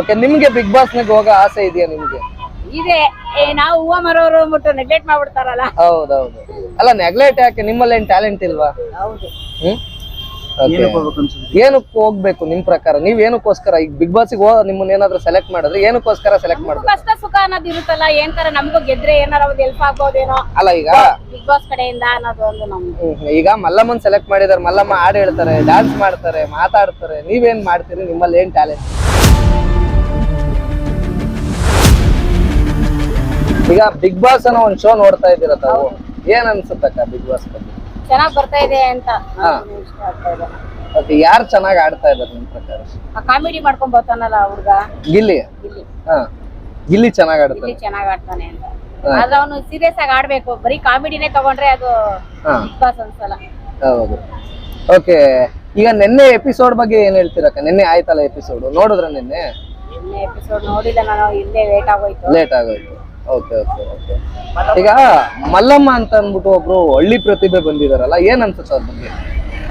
Okay, ನಿಮ್ಗೆ big boss ನಾಗ ಹೋಗೋ ಆಸೆ ಇದೆಯಾ ನಿಮ್ಗೆ? ಇದೆ. ನಾವು ಹೂವ ಮರೋರು ಅಂದ್ಬಿಟ್ಟು ನೆಗ್ಲೆಕ್ಟ್ ಮಾಡ್ಬಿಡ್ತಾರಲ್ಲ. ಹೌದೌದು. ಅಲ್ಲ, ನೆಗ್ಲೆಕ್ಟ್ ಯಾಕೆ? ನಿಮ್ಮಲ್ಲಿ ಏನ್ ಟ್ಯಾಲೆಂಟ್ ಇಲ್ವಾ? ಹೌದು. ಏನಕ್ಕೆ ಹೋಗ್ಬೇಕು ನಿಮ್ ಪ್ರಕಾರ? ನೀವ್ ಏನಕ್ಕೋಸ್ಕರ ಈಗ ಬಿಗ್ ಬಾಸ್ ನಿಮ್ಮನ್ನ ಏನಾದ್ರು ಸೆಲೆಕ್ಟ್ ಮಾಡಿದ್ರೆ ಏನಕ್ಕೋಸ್ಕರ ಸೆಲೆಕ್ಟ್ ಮಾಡ್ಬೇಕು? ಕಷ್ಟ ಸುಖ ಅನ್ನೋದು ಇರುತ್ತಲ್ಲ, ಏನ್ಕರ ನಮಗೂ ಗೆದ್ರೆ ಏನಾರ ಒಂದು ಹೆಲ್ಪ್ ಆಗ್ಬೋದೇನೋ ಅಲ್ಲ, ಈಗ ಬಿಗ್ ಬಾಸ್ ಕಡೆಯಿಂದ ಅನ್ನೋದು ಒಂದು ನಮ್ದು. ಈಗ ಮಲ್ಲಮ್ಮನ್ ಸೆಲೆಕ್ಟ್ ಮಾಡಿದಾರೆ, ಮಲ್ಲಮ್ಮ ಹಾಡು ಹೇಳ್ತಾರೆ, ಡ್ಯಾನ್ಸ್ ಮಾಡ್ತಾರೆ, ಮಾತಾಡ್ತಾರೆ, ನೀವೇನ್ ಮಾಡ್ತೀರಿ? ನಿಮ್ಮಲ್ಲಿ ಏನ್ ಟ್ಯಾಲೆಂಟ್? ಈಗ ಬಿಗ್ ಬಾಸ್ ಅನ್ನೋ ಒಂದ್ ಶೋ ನೋಡ್ತಾ ಇದ್ದೀರ ತಾವು, ಏನ್ ಅನ್ಸುತ್ತಕ್ಕ ಬಿಗ್ ಬಾಸ್ ಬಗ್ಗೆ? ಚೆನ್ನಾಗ್ ಬರ್ತಾ ಇದೆ ಅಂತ. ಯಾರು ಚೆನ್ನಾಗಿ ಆಡ್ತಾ ಇದಾರೆ ನಿಮ್ ಪ್ರಕಾರ? ಕಾಮಿಡಿ ಮಾಡ್ಕೊಂಡ್ ಬರ್ತಾನಲ್ಲ ಹುಡ್ಗ ಗಿಲ್ಲಿ. ಗಿಲ್ಲಿ ಚೆನ್ನಾಗ್ ಆಡ್ತಾನೆ. ಗಿಲ್ಲಿ ಚೆನ್ನಾಗ್ ಆಡ್ತಾನೆ ಅಂತ. ಆದ್ರೆ ಅವನು ಸೀರಿಯಸ್ ಆಗಿ ಆಡ್ಬೇಕು. ಬರೀ ಕಾಮಿಡಿನೇ ತಗೊಂಡ್ರೆ ಅದು ಬಿಗ್ ಬಾಸ್ ಅನ್ಸಲ್ಲ. ಹೌದು. ಓಕೆ, ಈಗ ನಿನ್ನೆ ಎಪಿಸೋಡ್ ಬಗ್ಗೆ ಏನ್ ಹೇಳ್ತೀರಕ್ಕ? ನಿನ್ನೆ ಆಯ್ತಲ್ಲ ಎಪಿಸೋಡ್, ನೋಡಿದ್ರ? ನಿನ್ನೆ ಎಪಿಸೋಡ್ ನೋಡಿಲ್ಲ ನಾನು, ಇಲ್ಲೇ ಲೇಟ್ ಆಗೋಯ್ತು. Okay okay okay. ಈಗ ಮಲ್ಲಮ್ಮ ಅಂತ ಅಂದ್ಬಿಟ್ಟು ಒಬ್ರು ಹಳ್ಳಿ ಪ್ರತಿಭೆ ಬಂದಿದಾರಲ್ಲ, ಏನ್ ಅನ್ಸುತ್ತೆ ಅವ್ರ ಬಗ್ಗೆ?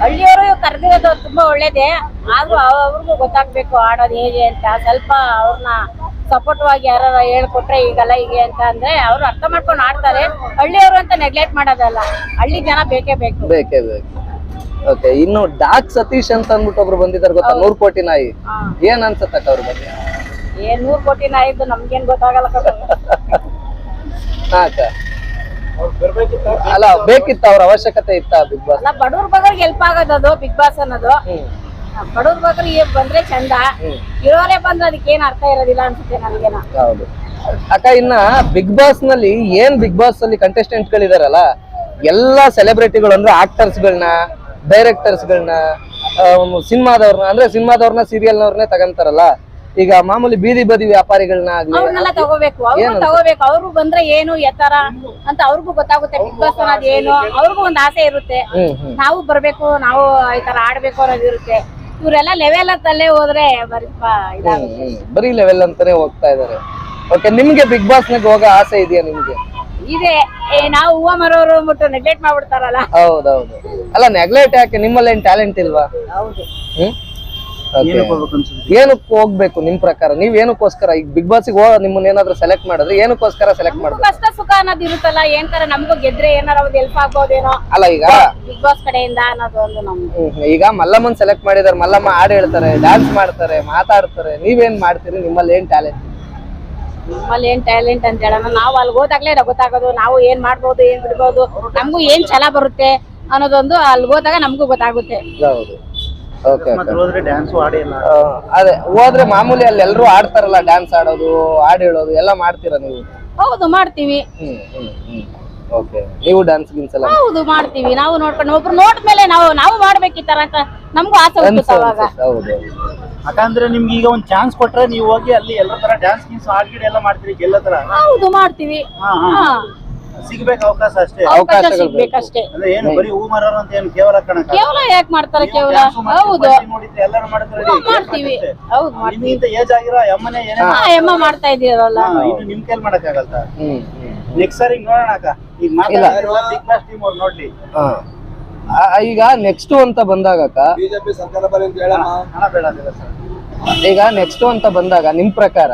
ಹಳ್ಳಿಯವರು ಕರೆದಿರೋದು ತುಂಬಾ ಒಳ್ಳೇದೇ, ಆದ್ರೂ ಅವ್ರಿಗೂ ಗೊತ್ತಾಗ್ಬೇಕು ಆಡೋದು ಹೇಗೆ ಅಂತ. ಸ್ವಲ್ಪ ಅವ್ರನ್ನ ಸಪೋರ್ಟಿವ್ ಆಗಿ ಯಾರು ಹೇಳ್ಕೊಟ್ರೆ ಈಗಲ್ಲ ಹೀಗೆ ಅಂತ ಅಂದ್ರೆ ಅವ್ರು ಅರ್ಥ ಮಾಡ್ಕೊಂಡು ಆಡ್ತಾರೆ. ಹಳ್ಳಿಯವರು ಅಂತ ನೆಗ್ಲೆಕ್ಟ್ ಮಾಡೋದಲ್ಲ, ಹಳ್ಳಿ ಜನ ಬೇಕೇ ಬೇಕು. ಓಕೆ, ಇನ್ನು ಡಾಕ್ ಸತೀಶ್ ಅಂತ ಅಂದ್ಬಿಟ್ಟು ಒಬ್ರು ಬಂದಿದ್ದಾರೆ ಗೊತ್ತಾ, 100 ಕೋಟಿ ನಾಯಿ. ಏನ್ ಅನ್ಸತ್ತಕ್ಕ ಅವ್ರ ಬಗ್ಗೆ? 100 ಕೋಟಿ ನಾಯಿದ್ದು ನಮ್ಗೇನ್ ಗೊತ್ತಾಗಲ್ಲ. ಅಲ್ಲ, ಬೇಕಿತ್ತ? ಅವ್ರ ಅವಶ್ಯಕತೆ ಇತ್ತ ಬಿಗ್ ಬಾಸ್? ಅಲ್ಲ, ಬಡವ್ರ ಬಗ್ಗರಿಗೆ ಹೆಲ್ಪ್ ಆಗೋದು ಬಿಗ್ ಬಾಸ್ ಅನ್ನೋದು. ಬಡವ್ರ ಬಗ್ಗರಿಗೆ ಬಂದ್ರೆ ಚಂದ, ಇರೋರೇ ಬಂದ್ರೆ ಅದಕ್ಕೆ ಏನ್ ಅರ್ಥ ಇರೋದಿಲ್ಲ ಅನ್ಸುತ್ತೆ ನನಗೇನ. ಹೌದು ಅಕ್ಕ. ಇನ್ನ ಬಿಗ್ ಬಾಸ್ ನಲ್ಲಿ ಏನ್ ಬಿಗ್ ಬಾಸ್ ಅಲ್ಲಿ ಕಂಟೆಸ್ಟೆಂಟ್ ಗಳಿದಾರಲ್ಲ, ಎಲ್ಲಾ ಸೆಲೆಬ್ರಿಟಿಗಳು ಅಂದ್ರೆ ಆಕ್ಟರ್ಸ್ ಗಳನ್ನ, ಡೈರೆಕ್ಟರ್ಸ್ ಗಳನ್ನ, ಸಿನಿಮಾದವ್ರನ್ನ ಸೀರಿಯಲ್ ನವ್ರನ್ನೇ ತಗಂತಾರಲ್ಲ. ಈಗ ಮಾಮೂಲಿ ಬೀದಿ ಬದಿ ವ್ಯಾಪಾರಿಗಳನ್ನ ಅವ್ರನ್ನೆಲ್ಲ ತಗೋಬೇಕು. ಅವ್ರು ಬಂದ್ರೆ ಏನು ಎತ್ತರ ಅಂತ ಅವ್ರಿಗೂ ಗೊತ್ತಾಗುತ್ತೆ. ಬಿಗ್ ಬಾಸ್ ಅನ್ನೋದು ಏನು, ಅವ್ರಿಗೂ ಒಂದ್ ಆಸೆ ಇರುತ್ತೆ. ನಾವು ಬರ್ಬೇಕು, ನಾವು ಈ ತರ ಆಡ್ಬೇಕು ಅನ್ನೋದು ಇರುತ್ತೆ. ಇವ್ರೆಲ್ಲ ಲೆವೆಲ್ ಅಂತಲ್ಲೇ ಹೋದ್ರೆ ಬರೀ ಲೆವೆಲ್ ಅಂತಾನೆ ಹೋಗ್ತಾ ಇದಾರೆ. ಓಕೆ, ನಿಮ್ಗೆ ಬಿಗ್ ಬಾಸ್ ನಾಗ ಹೋಗೋ ಆಸೆ ಇದೆಯಾ ನಿಮ್ಗೆ? ಇದೆ. ನಾವು ಹೂವ ಮರೋರು ಅಂದ್ಬಿಟ್ಟು ನೆಗ್ಲೆಕ್ಟ್ ಮಾಡ್ಬಿಡ್ತಾರಲ್ಲ. ಹೌದೌದು. ಅಲ್ಲ, ನೆಗ್ಲೆಕ್ಟ್ ಯಾಕೆ? ನಿಮ್ಮಲ್ಲಿ ಏನ್ ಟ್ಯಾಲೆಂಟ್ ಇಲ್ವಾ? ಹೌದು. ಏನಕ್ಕೆ ಹೋಗ್ಬೇಕು ನಿಮ್ ಪ್ರಕಾರ? ನೀವ್ ಏನಕ್ಕೋಸ್ಕರ ಈಗ ಬಿಗ್ ಬಾಸ್ ನಿಮ್ಮನ್ನ ಏನಾದ್ರು ಸೆಲೆಕ್ಟ್ ಮಾಡಿದ್ರೆ ಏನಕ್ಕೋಸ್ಕರ ಸೆಲೆಕ್ಟ್ ಮಾಡ್ಬೇಕು? ಕಷ್ಟ ಸುಖ ಅನ್ನೋದು ಇರುತ್ತಲ್ಲ, ಏನ್ಕರ ನಮಗೂ ಗೆದ್ರೆ ಏನಾರ ಒಂದು ಹೆಲ್ಪ್ ಆಗ್ಬೋದೇನೋ. ಅಲ್ಲ, ಈಗ ಬಿಗ್ ಬಾಸ್ ಕಡೆಯಿಂದ ಅನ್ನೋದು ಒಂದು ನಮ್ದು. ಈಗ ಮಲ್ಲಮ್ಮನ್ ಸೆಲೆಕ್ಟ್ ಮಾಡಿದಾರೆ, ಮಲ್ಲಮ್ಮ ಹಾಡು ಹೇಳ್ತಾರೆ, ಡ್ಯಾನ್ಸ್ ಮಾಡ್ತಾರೆ, ಮಾತಾಡ್ತಾರೆ, ನೀವೇನ್ ಮಾಡ್ತೀರಿ? ನಿಮ್ಮಲ್ಲಿ ಏನ್ ಟ್ಯಾಲೆಂಟ್? ನಮ್ಮಲ್ಲಿ ಏನ್ ಟ್ಯಾಲೆಂಟ್ ಅಂತ ಹೇಳೋಣ, ನಾವು ಅಲ್ಲಿ ಹೋದಾಗ್ಲೇ ಗೊತ್ತಾಗೋದು ನಾವು ಏನ್ ಮಾಡ್ಬೋದು, ಏನ್ ಬಿಡ್ಬೋದು, ನಮಗೂ ಏನ್ ಛಲ ಬರುತ್ತೆ ಅನ್ನೋದೊಂದು ಅಲ್ಲಿ ಹೋದಾಗ ನಮಗೂ ಗೊತ್ತಾಗುತ್ತೆ. ಹೌದು. ಅದೇ ಹೋದ್ರೆ ಮಾಮೂಲಿ ಅಲ್ಲಿ ಎಲ್ರು ಆಡ್ತಾರಲ್ಲ, ಡ್ಯಾನ್ಸ್ ಆಡೋದು, ಹಾಡು ಹೇಳೋದು ಎಲ್ಲ ಮಾಡ್ತೀರಾ ನೀವು? ಹೌದು, ಮಾಡ್ತೀವಿ. ನೀವು ಡ್ಯಾನ್ಸ್ ಗಿನ್ಸ್ ಎಲ್ಲ? ಹೌದು, ಮಾಡ್ತೀವಿ. ನಾವು ನೋಡ್ಕೊಂಡು ಒಬ್ರು ನೋಡ್ಮೇಲೆ ನಾವು ಮಾಡ್ಬೇಕಿತ್ತಾರ ಅಂತ ನಮಗೂ ಆಸೆ ಹುಟ್ಟುತ್ತೆ ಅವಾಗ. ಹೌದು. ಯಾಕಂದ್ರೆ ನಿಮ್ಗೆ ಈಗ ಒಂದ್ ಚಾನ್ಸ್ ಕೊಟ್ರೆ ನೀವು ಹೋಗಿ ಅಲ್ಲಿ ಎಲ್ಲ ತರ ಡ್ಯಾನ್ಸ್ ಗಿನ್ಸ್ ಹಾಡ್ಗಿಡ್ ಎಲ್ಲ ಮಾಡ್ತೀರಿ, ಎಲ್ಲ ತರ? ಹೌದು, ಮಾಡ್ತೀವಿ. ಸಿಗ್ಬೇಕು ಅವಕಾಶ ಅಷ್ಟೇ. ಅವಕಾಶ ಸಿಗ್ಬೇಕಷ್ಟೇ. ಅಂದ್ರೆ ಏನು ಬರೀ ಹೂ ಮರೋರು ಅಂತ ಏನು ಕೇವಲ ಕಣಕ? ಕೇವಲ ಯಾಕೆ ಮಾಡ್ತಾರೆ? ಕೇವಲ ಹೌದು ನೋಡಿದ್ರೆ ಎಲ್ಲರೂ ಮಾಡ್ತಾರೆ. ಮಾಡ್ತೀವಿ. ಹೌದು, ಮಾಡ್ತೀವಿ. ನಿಮ್ಗಿಂತ ಏಜ್ ಆಗಿರೋ ಅಮ್ಮನೇ ಎಮ್ಮ ಮಾಡ್ತಾ ಇದೀರಲ್ಲ, ಇದು ನಿಮ್ ಕೈಲಿ ಮಾಡಕ್ಕಾಗಲ್ಲ. ನೆಕ್ಸ್ಟ್ ಸಾರಿ ನೋಡೋಣ ಅಕ್ಕ. ಈಗ ಮಾತಾಡಿರೋ ಬಿಗ್ ಬಾಸ್ ಟೀಮ್ ಅವ್ರು ನೋಡ್ಲಿ. ಈಗ ನೆಕ್ಸ್ಟ್ ಅಂತ ಬಂದಾಗ ಬಿಜೆಪಿ ಸರ್ಕಾರ ಹಣ ಬೇಡ ಅಂದಿಲ್ಲ ಸರ್. ಈಗ ನೆಕ್ಸ್ಟ್ ಅಂತ ಬಂದಾಗ ನಿಮ್ ಪ್ರಕಾರ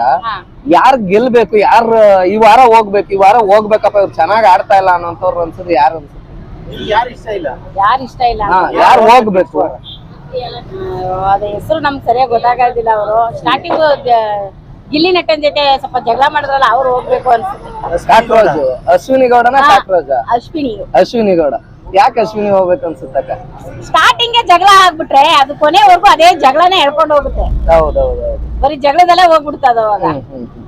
ಯಾರು ಗೆಲ್ಬೇಕು? ಯಾರು ಈ ವಾರ ಹೋಗ್ಬೇಕು, ಈ ವಾರ ಹೋಗ್ಬೇಕಪ್ಪ, ಇವ್ರು ಚೆನ್ನಾಗ್ ಆಡ್ತಾ ಇಲ್ಲ ಅನ್ನೋಂಥವ್ರು ಅನ್ಸುತ್ತೆ? ಯಾರು ಅನ್ಸುತ್ತೆ? ಯಾರು ಇಷ್ಟ ಇಲ್ಲ? ಯಾರು ಹೋಗ್ಬೇಕು? ಅದ ಹೆಸರು ನಮ್ಗೆ ಸರಿಯಾಗಿ ಗೊತ್ತಾಗೋದಿಲ್ಲ. ಅವರು ಸ್ಟಾರ್ಟಿಂಗ್ ಗಿಲ್ಲಿ ನಟನ್ ಜೊತೆ ಸ್ವಲ್ಪ ಜಗಳ ಮಾಡಿದ್ರಲ್ಲ, ಅವ್ರು ಹೋಗ್ಬೇಕು ಅನ್ಸುತ್ತೆ. ಅಶ್ವಿನಿ ಗೌಡನ? ಅಶ್ವಿನಿ ಗೌಡ. ಯಾಕೆ ಅಶ್ವಿನಿ ಹೋಗ್ಬೇಕು ಅನ್ಸುತ್ತಕ್ಕ? ಸ್ಟಾರ್ಟಿಂಗ್ ಜಗಳ ಆಗ್ಬಿಟ್ರೆ ಅದು ಕೊನೆವರೆಗೂ ಅದೇ ಜಗಳನೇ ಹೇಳ್ಕೊಂಡು ಹೋಗುತ್ತೆ. ಹೌದೌದು. ಬರೀ ಜಗಳದಲ್ಲೇ ಹೋಗ್ಬಿಡ್ತದ ಅವಾಗ.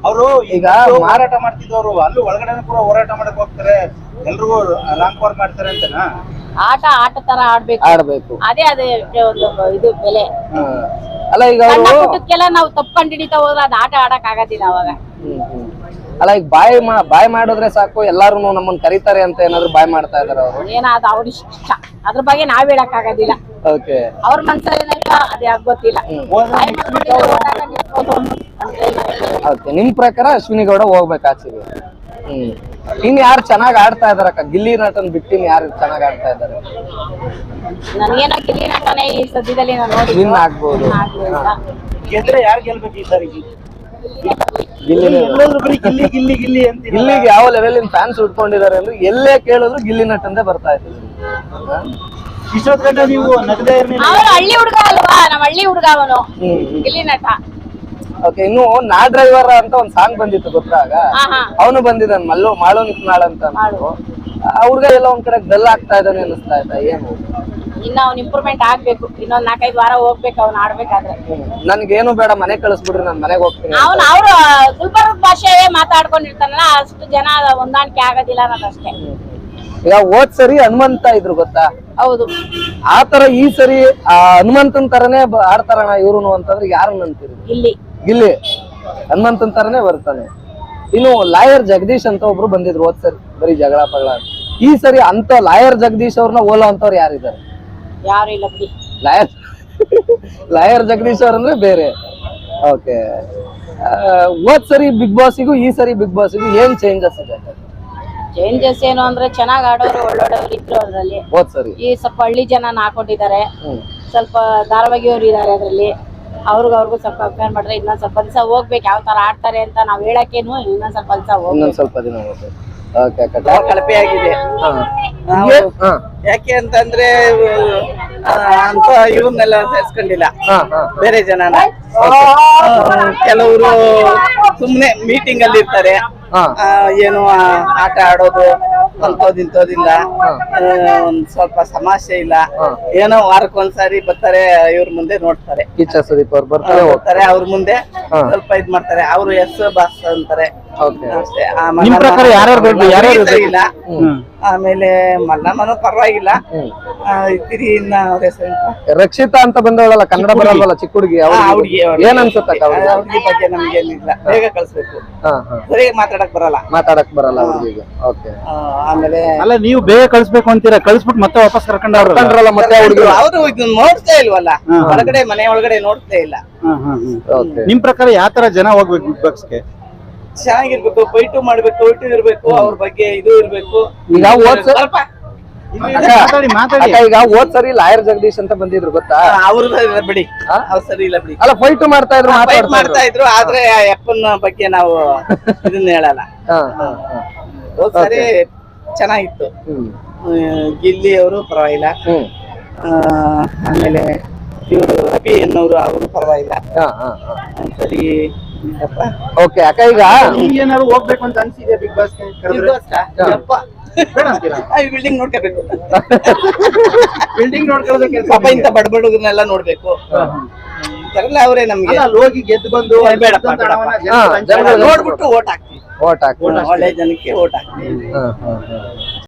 ಅವರು ಈಗ ಮಾರಾಟ ಮಾಡ್ತಿದ್ದವ್ರು ಅಲ್ಲೂ ಒಳಗಡೆ ಕೂಡ ಹೋರಾಟ ಮಾಡಕ್ ಹೋಗ್ತಾರೆ, ಎಲ್ರಿಗೂ ರಾಂಗ್ ಪಾರ್ ಮಾಡ್ತಾರೆ ಅಂತನಾ? ಆಟ ತರ ಆಡ್ಬೇಕು. ಅದೇ ಒಂದು ಇದು ಬೆಲೆ. ಅಲ್ಲ, ಈಗ ಊಟಕ್ಕೆಲ್ಲ ನಾವು ತಪ್ಪು ಕಂಡಿಡಿತಾ ಹೋದ್ರೆ ಅದು ಆಟ ಆಡಕ್ ಆಗೋದಿಲ್ಲ ಅವಾಗ. ಅಲ್ಲ, ಈಗ ಬಾಯ್ ಮಾಡಿದ್ರೆ ಸಾಕು, ಎಲ್ಲಾರು ನಮ್ಮನ್ನ ಕರೀತಾರೆ ಅಂತ ಏನಾದ್ರು ಬಾಯ್ ಮಾಡ್ತಾ ಇದಾರೆ ಅವರು? ಏನಾದ ಅವ್ರ ಇಷ್ಟ, ಅದ್ರ ಬಗ್ಗೆ ನಾವ್ ಹೇಳಕ್ ಆಗೋದಿಲ್ಲ. ಅವ್ರ ಮನ್ಸಲ್ಲಿ ಅದೇ ಗೊತ್ತಿಲ್ಲ. ನಿಮ್ ಪ್ರಕಾರ ಅಶ್ವಿನಿ ಗೌಡ ಹೋಗ್ಬೇಕು ಆಚೆಗೆ? ಇನ್ ಯಾರು ಚೆನ್ನಾಗ್ ಆಡ್ತಾ ಇದಾರಕ್ಕ? ಗಿಲ್ಲಿ ನಟನ್ ಬಿಟ್ಟಿನ್ ಯಾರು ಚೆನ್ನಾಗ್ ಆಡ್ತಾ ಇದಾರೆ? ನನಗೇನೋ ಗಿಲ್ಲಿ ನಟನೆ ಈ ಸದ್ಯದಲ್ಲಿ ವಿನ್ ಆಗ್ಬೋದು. ಗೆದ್ರೆ ಯಾರು ಗೆಲ್ಬೇಕು ಈ ಸಾರಿ? ಗಿಲ್ಲಿ ಎಲ್ಲಾದ್ರೂ ಬರೀ ಗಿಲ್ಲಿ ಗಿಲ್ಲಿ ಗಿಲ್ಲಿ ಅಂತ ಗಿಲ್ಲಿಗೆ ಯಾವ ಲೆವೆಲ್ ಫ್ಯಾನ್ಸ್ ಉಟ್ಕೊಂಡಿದ್ದಾರೆ ಅಂದ್ರೆ ಎಲ್ಲೇ ಕೇಳಿದ್ರು ಗಿಲ್ಲಿ ನಟ್ ಅಂದೇ ಬರ್ತಾ ಇದ್ದಾರೆ. ಇಷ್ಟೊತ್ತು ಗಂಟೆ ನೀವು ನಗದೇ ಇರ್ಲಿಲ್ಲ. ಅವನು ಹಳ್ಳಿ ಹುಡುಗ ಅಲ್ವಾ, ನಮ್ಮ ಹಳ್ಳಿ ಹುಡುಗ ಅವನು ಗಿಲ್ಲಿ ನಟ. ಓಕೆ, ಇನ್ನು ನಾ ಡ್ರೈವರ್ ಅಂತ ಒಂದ್ ಸಾಂಗ್ ಬಂದಿತ್ತು ಗೊತ್ತಾಗ, ಹಾ ಹಾ ಅವನು ಬಂದಿದ್ದಾನೆ ಮಾಳು ನಿಕ್ನಾಳ್ ಅಂತ ಅಂದ್ಬಿಟ್ಟು. ಆ ಹುಡ್ಗ ಎಲ್ಲ ಒಂದ್ ಕಡೆ ಡಲ್ ಆಗ್ತಾ ಇದ್ದಾನೆ ಅನಿಸ್ತಾ ಇದ್ದ. ಏನು ಇನ್ನ ಅವ್ನ್ ಇಂಪ್ರೂವ್ಮೆಂಟ್ ಆಗ್ಬೇಕು, ಇನ್ನೊಂದ್ 4-5 ವಾರ ಹೋಗ್ಬೇಕು ಅವ್ನ್ ಆಡ್ಬೇಕಾದ್ರೆ. ನನ್ಗೇನು ಬೇಡ, ಮನೆ ಕಳಿಸ್ಬಿಡ್ರಿ, ನಾನ್ ಮನೆಗೆ ಹೋಗ್ತೀನಿ. ಅವ್ರು ಗುಲ್ಬರ್ಗ ಭಾಷೆ ಮಾತಾಡ್ಕೊಂಡಿರ್ತಾನಲ್ಲ, ಅಷ್ಟು ಜನ ಹೊಂದಾಣಿಕೆ ಆಗೋದಿಲ್ಲ ಅನ್ನೋದಷ್ಟೇ. ಈಗ ಹೋದ್ ಸರಿ ಹನುಮಂತ ಇದ್ರು ಗೊತ್ತಾ, ಹೌದು. ಆ ತರ ಈ ಸರಿ ಆ ಹನುಮಂತನ್ ತರನೇ ಆಡ್ತಾರಣ ಇವ್ರುನು ಅಂತಂದ್ರೆ ಯಾರನ್ನ ಅಂತೀರಿ? ಗಿಲ್ಲಿ ಹನುಮಂತನ್ ತರನೇ ಬರ್ತಾನೆ. ಇನ್ನು ಲಾಯರ್ ಜಗದೀಶ್ ಅಂತ ಒಬ್ರು ಬಂದಿದ್ರು ಹೋದ್ ಸರಿ, ಬರೀ ಜಗಳ ಪಗಳ. ಈ ಸರಿ ಅಂತ ಲಾಯರ್ ಜಗದೀಶ್ ಅವ್ರನ್ನ ಓಲೋ ಅಂತವ್ರು ಯಾರಿದ್ದಾರೆ? ಯಾರು ಇಲ್ಲ ಬಿಡಿ. ಲಾಯರ್ ಜಗದೀಶ್ ಅವ್ರಂದ್ರೆ ಬೇರೆ. ಓಕೆ, ಹೋದ್ ಸರಿ ಬಿಗ್ ಬಾಸ್ಗೂ ಈ ಸರಿ ಬಿಗ್ ಬಾಸ್ಗೂ ಏನ್ ಚೇಂಜಸ್ ಇದೆ? ಚೇಂಜಸ್ ಏನು ಅಂದ್ರೆ ಚೆನ್ನಾಗ್ ಆಡೋರು ಒಳ್ಳೊಳ್ಳೆಯವ್ರು ಇದ್ರು ಅದ್ರಲ್ಲಿ. ಹೋದ್ ಸರಿ ಈ ಸ್ವಲ್ಪ ಹಳ್ಳಿ ಜನ ಹಾಕೊಂಡಿದ್ದಾರೆ, ಸ್ವಲ್ಪ ಧಾರಾವಾಹಿಯವ್ರು ಇದಾರೆ ಅದ್ರಲ್ಲಿ. ಅವ್ರಿಗೂ ಸ್ವಲ್ಪ ಕಂಪೇರ್ ಮಾಡಿದ್ರೆ ಇನ್ನೊಂದ್ ಸ್ವಲ್ಪ ದಿವಸ ಹೋಗ್ಬೇಕು, ಯಾವ ತರ ಆಡ್ತಾರೆ ಅಂತ ನಾವ್ ಹೇಳಕ್ಕೇನು ಇನ್ನೊಂದ್ ಸ್ವಲ್ಪ ದಿವಸ ಇನ್ನೊಂದ್ ಸ್ವಲ್ಪ ದಿನ ಹೋಗ್ಬೇಕು. ಕಳಪೆ ಆಗಿದೆ. ಯಾಕೆ ಅಂತಂದ್ರೆ ಅಂತ ಇವನ್ನೆಲ್ಲ ಸೇರ್ಸ್ಕೊಂಡಿಲ್ಲ, ಬೇರೆ ಜನನ. ಕೆಲವರು ಸುಮ್ನೆ ಮೀಟಿಂಗ್ ಅಲ್ಲಿ ಇರ್ತಾರೆ, ಏನು ಆಟ ಆಡೋದು ಅಂತೋದಿಂತೋದಿಲ್ಲ, ಒಂದ್ ಸ್ವಲ್ಪ ಸಮಸ್ಯೆ ಇಲ್ಲ. ಏನೋ ವಾರಕ್ಕೊಂದ್ಸಾರಿ ಬರ್ತಾರೆ, ಇವ್ರ ಮುಂದೆ ನೋಡ್ತಾರೆ, ಕಿಚ್ಚ ಸುದೀಪ್ ಅವ್ರು ಬರ್ತಾರೆ, ಅವ್ರ ಮುಂದೆ ಸ್ವಲ್ಪ ಇದ್ ಮಾಡ್ತಾರೆ, ಅವ್ರು ಎಸ್ ಬಾಸ್ ಅಂತಾರೆ ಅಷ್ಟೇ. ಇಲ್ಲ. ಆಮೇಲೆ ಮಲ್ಲಮ್ಮನು ಪರವಾಗಿಲ್ಲ. ರಕ್ಷಿತಾ ಅಂತ ಬಂದವಳಲ್ಲ, ಕನ್ನಡ ಬರಲ್ವಲ್ಲ, ಚಿಕ್ಕ ಹುಡುಗಿ, ಏನ್ ಅನ್ಸುತ್ತ? ಹುಡುಗಿ ಬಗ್ಗೆ ನಮ್ಗೇನಿಲ್ಲ, ಬೇಗ ಕಳ್ಸ್ಬೇಕು, ಸರಿಯಾಗಿ ಮಾತಾಡಕ್ ಬರಲ್ಲ ಹುಡುಗಿಗೆ. ಆಮೇಲೆ ಅಲ್ಲ, ನೀವು ಬೇಗ ಕಳ್ಸ್ಬೇಕು ಅಂತೀರಾ, ಕಳ್ಸ್ಬಿಟ್ಟು ಮತ್ತೆ ವಾಪಸ್ ಕರ್ಕೊಂಡ್ರಲ್ಲ ಮತ್ತೆ ಹುಡುಗಿ. ಅವರು ನೋಡ್ತಾ ಇಲ್ವಲ್ಲ, ಒಳಗಡೆ ಮನೆ ಒಳಗಡೆ ನೋಡ್ತಾ ಇಲ್ಲ. ನಿಮ್ ಪ್ರಕಾರ ಯಾವ ತರ ಜನ ಹೋಗ್ಬೇಕು ಬಿಗ್ ಬಾಸ್ಗೆ? ಚೆನ್ನಾಗಿರ್ಬೇಕು, ಫೈಟು ಮಾಡ್ಬೇಕು, ಫೈಟು ಇರ್ಬೇಕು, ಅವ್ರ ಬಗ್ಗೆ ಇದು ಇರ್ಬೇಕು. ಈಗ ಈಗ ಹೋದ್ ಸರಿ ಲಾಯರ್ ಜಗದೀಶ್ ಅಂತ ಬಂದಿದ್ರು ಗೊತ್ತಾ, ಅವ್ರು ಬಿಡಿ, ಅವ್ರು ಸರಿ ಇಲ್ಲ ಬಿಡಿ. ಅಲ್ಲ, ಫೈಟ್ ಮಾಡ್ತಾ ಇದ್ರು, ಆದ್ರೆ ಅಪ್ಪನ ಬಗ್ಗೆ ನಾವು ಇದನ್ನ ಹೇಳಲ್ಲ. ಹೋದ್ ಸರಿ ಚೆನ್ನಾಗಿತ್ತು. ಗಿಲ್ಲಿ ಅವರು ಪರವಾಗಿಲ್ಲ. ಆಮೇಲೆ ಇವರು ರವಿ ಅನ್ನೋರು ಅವರು ಪರವಾಗಿಲ್ಲ. ಸರಿ. ಓಕೆ ಅಕ್ಕ, ಈಗ ಏನಾದ್ರು ಹೋಗ್ಬೇಕು ಅಂತ ಅನ್ಸಿದೆ ಬಿಗ್ ಬಾಸ್? ಬಿಲ್ಡಿಂಗ್ ನೋಡ್ಕೋಬೇಕು, ಬಿಲ್ಡಿಂಗ್ ನೋಡ್ಕೊಳ್ಳೋದಕ್ಕೆ ಪಾಪ ಇಂತ ಬಡ ಬಡಗನೆಲ್ಲ ನೋಡ್ಬೇಕು. ಅವರೇ ನಮ್ಗೆ ಹೋಗಿ ಗೆದ್ದು ಬಂದು ನೋಡ್ಬಿಟ್ಟು ಓಟ್ ಹಾಕ್ತೀವಿ, ಓಟ್ ಹಾಕಿ ಒಳ್ಳೆ ಜನಕ್ಕೆ ಓಟ್ ಹಾಕ್ತೀವಿ.